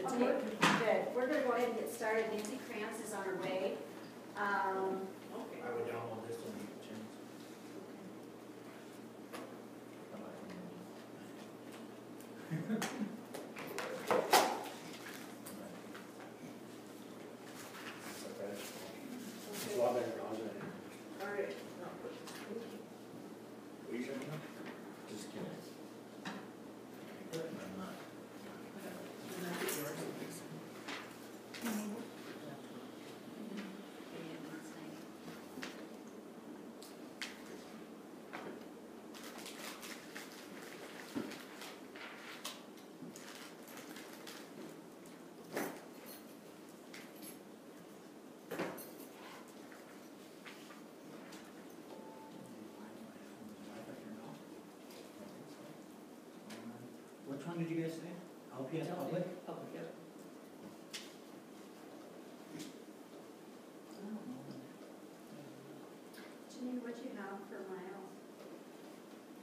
It's Okay, working. good. We're gonna go ahead and get started. Nancy Krantz is on her way. Okay. I would download this on the channel. It's a lot better browser than All right. what you said, no? Just kidding. I'm not. And I get yours. Which one did you guys say? LPS Public? Public, yep. Janine, what do you have for Miles?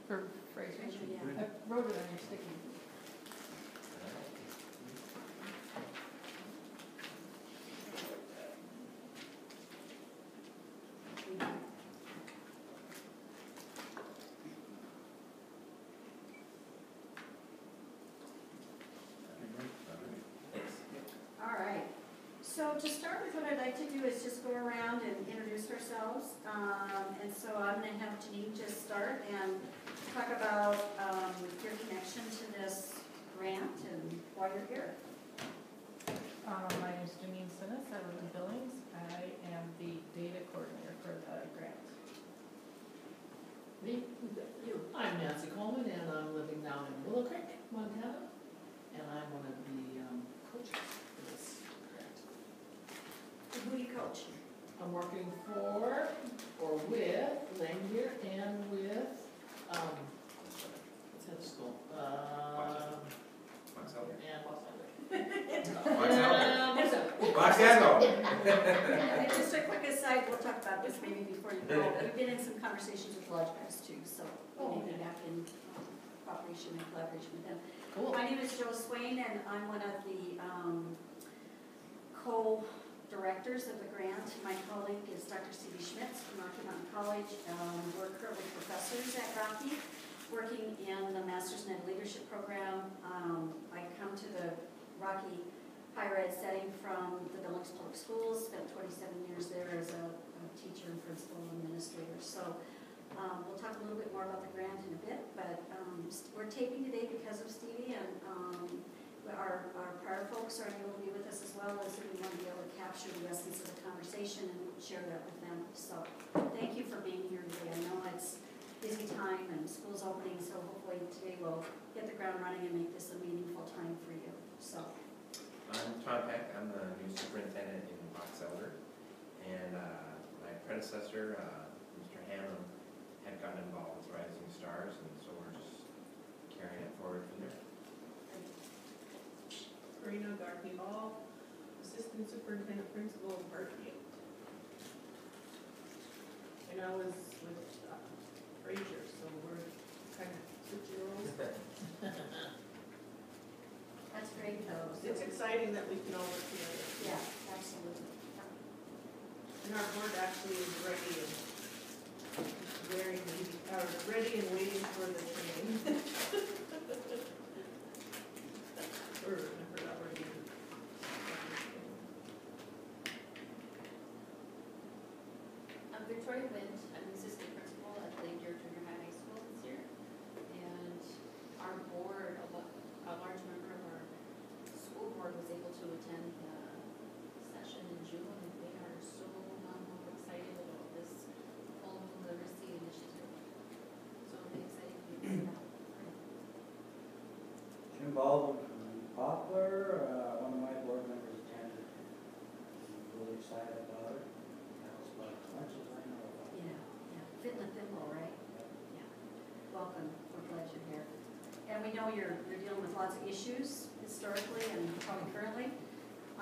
For Fraser. Yeah. I wrote it on your sticky. All right. So to start with, what I'd like to do is just go around and introduce ourselves. And so I'm going to have Janine just start and talk about your connection to this grant and why you're here. My name is Janine Sinnis. I live in Billings. I am the data coordinator for the grant. Me? You. I'm Nancy Coleman, and I'm living down in Willow Creek, Montana, and I'm one of the coaches for this grant. Who do you coach? I'm working for, or with Langmuir and with, what's that school? And And just a quick aside, we'll talk about this maybe before you go. We've been in some conversations with Lodge guys too, so maybe back in cooperation and collaboration with them. Cool. My name is Jo Swain, and I'm one of the co-directors of the grant. My colleague is Dr. C.B. Schmitz from Rocky Mountain College. We're currently professors at Rocky, working in the Masters in Ed Leadership program. I come to the Rocky higher ed setting from the Billings Public Schools, spent 27 years there as a teacher and principal and administrator. So we'll talk a little bit more about the grant in a bit, but we're taping today because of Stevie, and our prior folks are able to be with us as well, as we want to be able to capture the essence of the conversation and share that with them. So thank you for being here today. I know it's busy time and school's opening, so hopefully today we'll hit the ground running and make this a meaningful time for you. So. I'm Tom Peck. I'm the new superintendent in Box Elder, and my predecessor, Mr. Hammond, had gotten involved with Rising Stars, and so we're just carrying it forward from there. Karina Garkey Hall, Assistant Superintendent Principal in Parkview. And I was with Fraser, so we're kind of switching roles. That's great, though. It's exciting that we can all work together. Yeah, absolutely. And our board actually is ready and waiting for the training. I forgot where you. I'm Victoria Wind. I'm the assistant principal at Langmuir Junior High School this year. And our board, a large member of our school board was able to attend the session in June, and they are so excited about this full literacy initiative. So I'm excited to be part of that. Jim Baldwin from Poplar, one of my board members attended. I'm really excited about it. That's about as much as I know about it. Yeah. Fit in the thimble, right? Yeah. Welcome. We're glad you're here. And we know you're dealing with lots of issues historically and probably currently.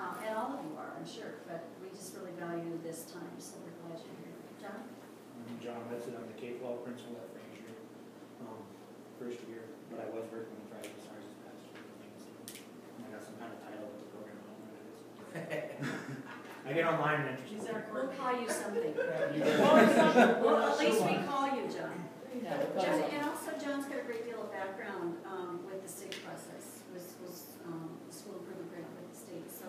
And all of you are, I'm sure, but we just really value this time, so we're glad you're here. John? I'm John Hudson. I'm the K-12 principal at Fraser. First year, but I was working with Rising Stars this past year. I got some kind of title with the I get online and enter. She's our We'll coordinator. call you something. Well, it's not- Well, at least we call you, John. Yeah, we'll call John, you. and also John's got a great deal of background with the state process, was the school improvement grant with the state, so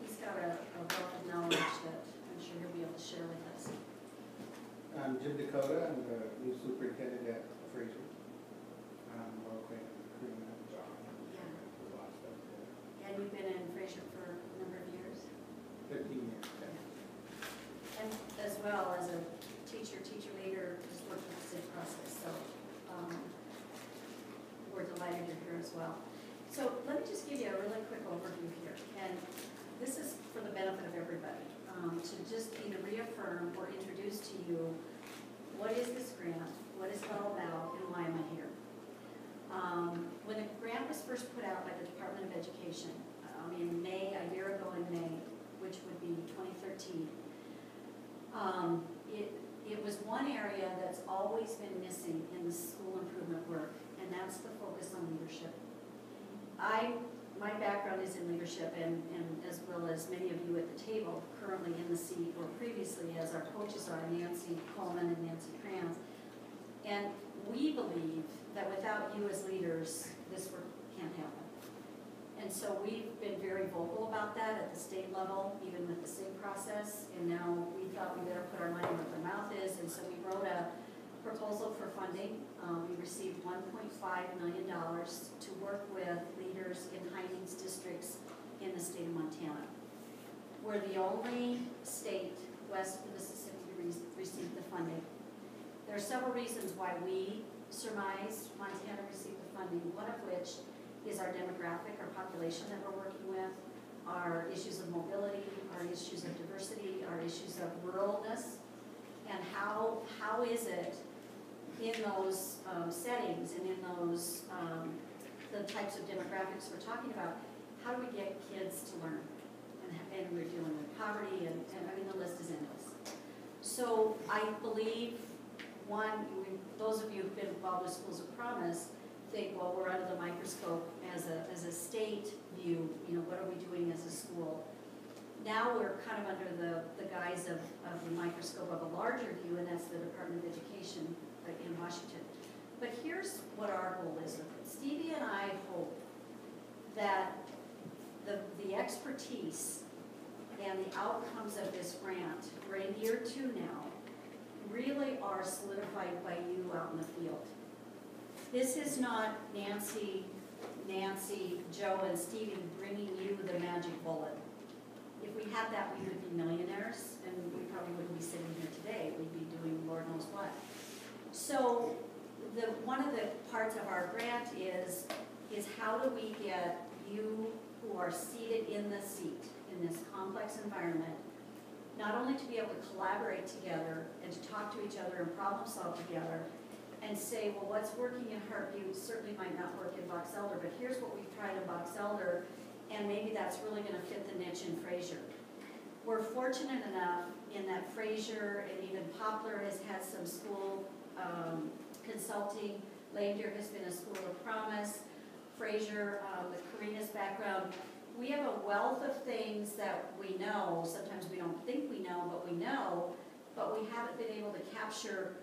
he's got a wealth of knowledge that I'm sure he'll be able to share with us. I'm Jim Dakota, I'm the new superintendent at Fraser. Well acquainted with the crew and John. Yeah. There's a lot of stuff there. And you've been in Fraser for a number of years, 15 years. and as well as a teacher leader, just worked with the state process, so we're delighted you're here as well. So let me just give you a really quick overview here, and this is for the benefit of everybody, to just either reaffirm or introduce to you what is this grant, what is it all about, and why am I here. When the grant was first put out by the Department of Education, in May, a year ago in May, which would be 2013, it was one area that's always been missing in the school improvement work, and that's the focus on leadership. My background is in leadership, and as well as many of you at the table currently in the seat or previously as our coaches are, Nancy Coleman and Nancy Kranz. And we believe that without you as leaders, this work can't happen. And so we've been very vocal about that at the state level, even with the SIG process, and now we thought we better put our money where the mouth is, and so we wrote a proposal for funding. We received $1.5 million to work with leaders in high needs districts in the state of Montana. We're the only state west of the Mississippi to receive the funding. There are several reasons why we surmise Montana received the funding, one of which is our demographic, our population that we're working with, our issues of mobility, our issues of diversity, our issues of ruralness, and how is it in those settings and in those the types of demographics we're talking about, how do we get kids to learn? And we're dealing with poverty, and I mean the list is endless. So I believe, those of you who've been involved with Schools of Promise think, well, we're under the microscope as a state view, what are we doing as a school? Now we're kind of under the guise of the microscope of a larger view, and that's the Department of Education in Washington. But here's what our goal is with it. Stevie and I hope that the expertise and the outcomes of this grant, we're in year 2 now, really are solidified by you out in the field. This is not Nancy, Joe, and Stevie bringing you the magic bullet. If we had that, we would be millionaires, and we probably wouldn't be sitting here today. We'd be doing Lord knows what. So one of the parts of our grant is how do we get you who are seated in the seat in this complex environment, not only to be able to collaborate together and to talk to each other and problem solve together, and say, well, what's working in Heartview certainly might not work in Box Elder, but here's what we've tried in Box Elder, and maybe that's really going to fit the niche in Fraser. We're fortunate enough in that Fraser and even Poplar has had some school consulting. Lewistown has been a School of Promise. Fraser, with Karina's background, we have a wealth of things that we know. Sometimes we don't think we know, but we haven't been able to capture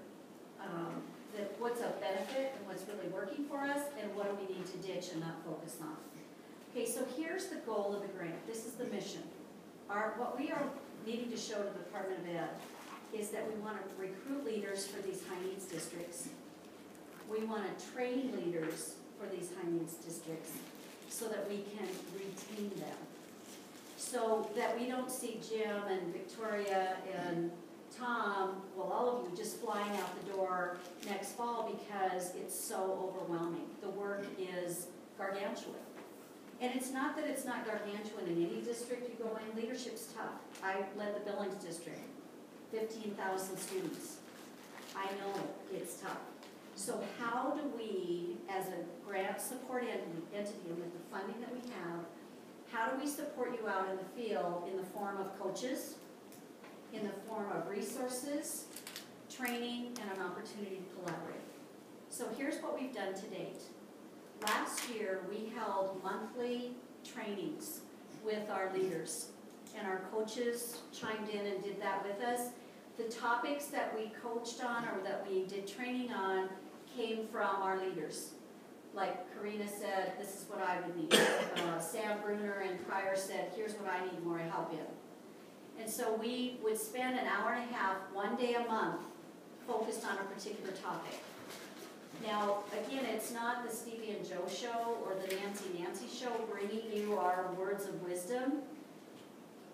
what's a benefit and what's really working for us, and what do we need to ditch and not focus on. Okay, so here's the goal of the grant. This is the mission. What we are needing to show to the Department of Ed is that we want to recruit leaders for these high needs districts. We want to train leaders for these high needs districts so that we can retain them. So that we don't see Jim and Victoria and Tom, well, all of you just flying out the door next fall because it's so overwhelming. The work is gargantuan. And it's not that it's not gargantuan in any district you go in. Leadership's tough. I led the Billings district, 15,000 students. I know it's tough. So how do we, as a grant support entity and with the funding that we have, how do we support you out in the field in the form of coaches, in the form of resources, training, and an opportunity to collaborate? So here's what we've done to date. Last year, we held monthly trainings with our leaders. and our coaches chimed in and did that with us. The topics that we coached on or that we did training on came from our leaders. Like Karina said, this is what I would need. Sam Bruner and Pryor said, here's what I need more help in. And so we would spend an hour and a half, one day a month, focused on a particular topic. Now, again, it's not the Stevie and Joe show or the Nancy show bringing you our words of wisdom.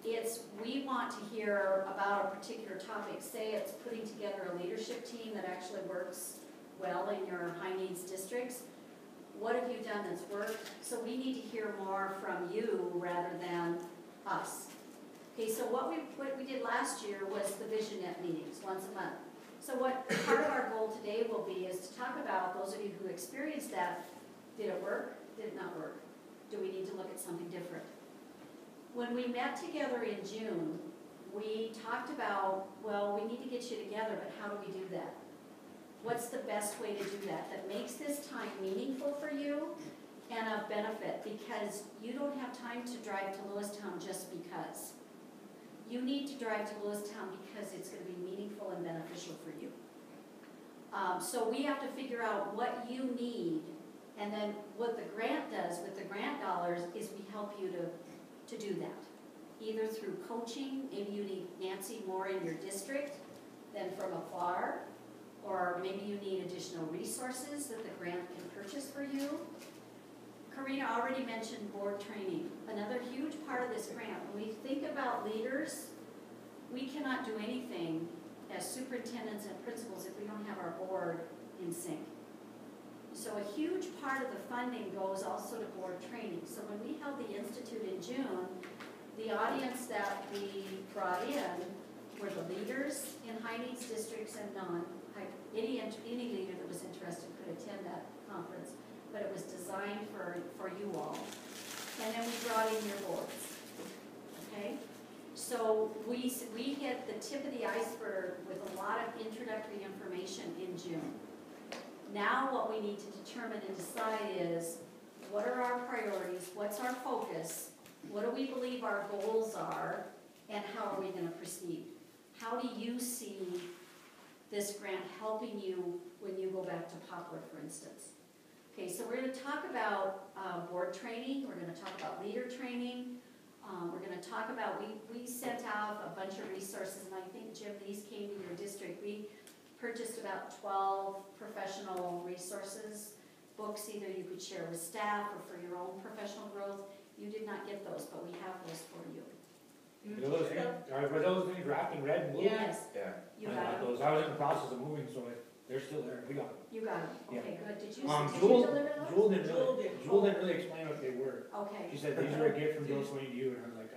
It's, we want to hear about a particular topic. Say it's putting together a leadership team that actually works well in your high needs districts. What have you done that's worked? So we need to hear more from you rather than us. Okay, so what we did last year was the Vision Net meetings once a month. So what part of our goal today will be is to talk about those of you who experienced that. Did it work? Did it not work? Do we need to look at something different? When we met together in June, we talked about, well, we need to get you together, but how do we do that? What's the best way to do that makes this time meaningful for you and of benefit? Because you don't have time to drive to Lewistown just because. You need to drive to Lewistown because it's going to be meaningful and beneficial for you. So we have to figure out what you need, and then what the grant does with the grant dollars is we help you to do that. Either through coaching, maybe you need Nancy more in your district than from afar, or maybe you need additional resources that the grant can purchase for you. Karina already mentioned board training. Another huge part of this grant, when we think about leaders, we cannot do anything as superintendents and principals if we don't have our board in sync. So a huge part of the funding goes also to board training. So when we held the Institute in June, the audience that we brought in were the leaders in high needs districts and any leader that was interested could attend that conference, but it was designed for you all. And then we brought in your boards, okay? So we hit the tip of the iceberg with a lot of introductory information in June. Now what we need to determine and decide is, what are our priorities, what's our focus, what do we believe our goals are, and how are we going to proceed? How do you see this grant helping you when you go back to Poplar, for instance? Okay, so we're going to talk about board training, we're going to talk about leader training, we're going to talk about, we sent out a bunch of resources, and I think, Jim, these came to your district. We purchased about 12 professional resources, books either you could share with staff or for your own professional growth. You did not get those, but we have those for you. Were those in draft in red and blue? Yes. Yeah. You I got got them? those. I was in the process of moving, so they're still there. We got them. You got them? Yeah. Okay, good. Did you Jewel deliver those? Jewel didn't really explain what they were. Okay. She said, these are a gift from Joe Swain to you, and I was like,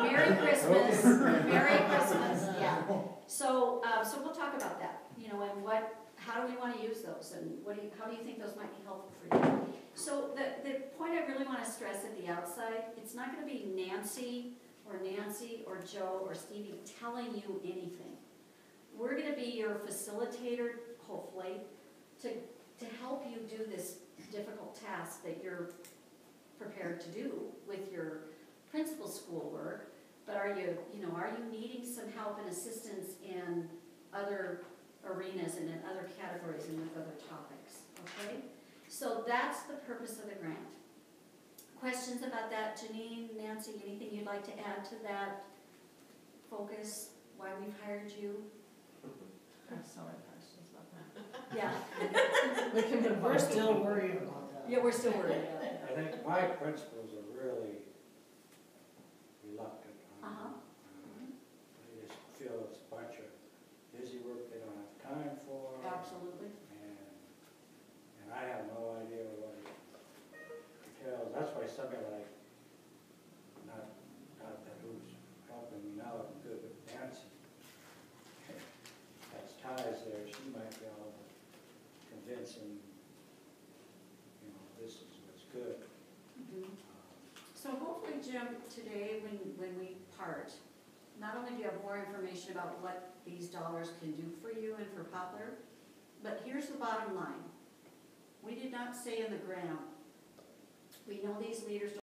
Merry Christmas. Merry Christmas, yeah. So we'll talk about that, and how do we want to use those, and how do you think those might be helpful for you? So the point I really want to stress at the outside, it's not going to be Nancy or Joe or Stevie telling you anything. We're going to be your facilitator, hopefully, to help you do this difficult task that you're prepared to do with your principal schoolwork. But are you needing some help and assistance in other arenas and in other categories and with other topics? Okay, so that's the purpose of the grant. Questions about that, Janine, Nancy? Anything you'd like to add to that focus? Why we've hired you? I have so many questions about that. Yeah. We're still worried about that. Yeah, we're still worried about it. I think my principals are really reluctant on they just feel it's a bunch of busy work they don't have time for. Absolutely. And I have no idea what it entails. That's why somebody like, not that who's helping me now, I'm good with Nancy, has ties there, she might be able to convince him, this is what's good. So hopefully, Jim, today when we part, not only do you have more information about what these dollars can do for you and for Poplar, but here's the bottom line. We did not say in the grant, we know these leaders don't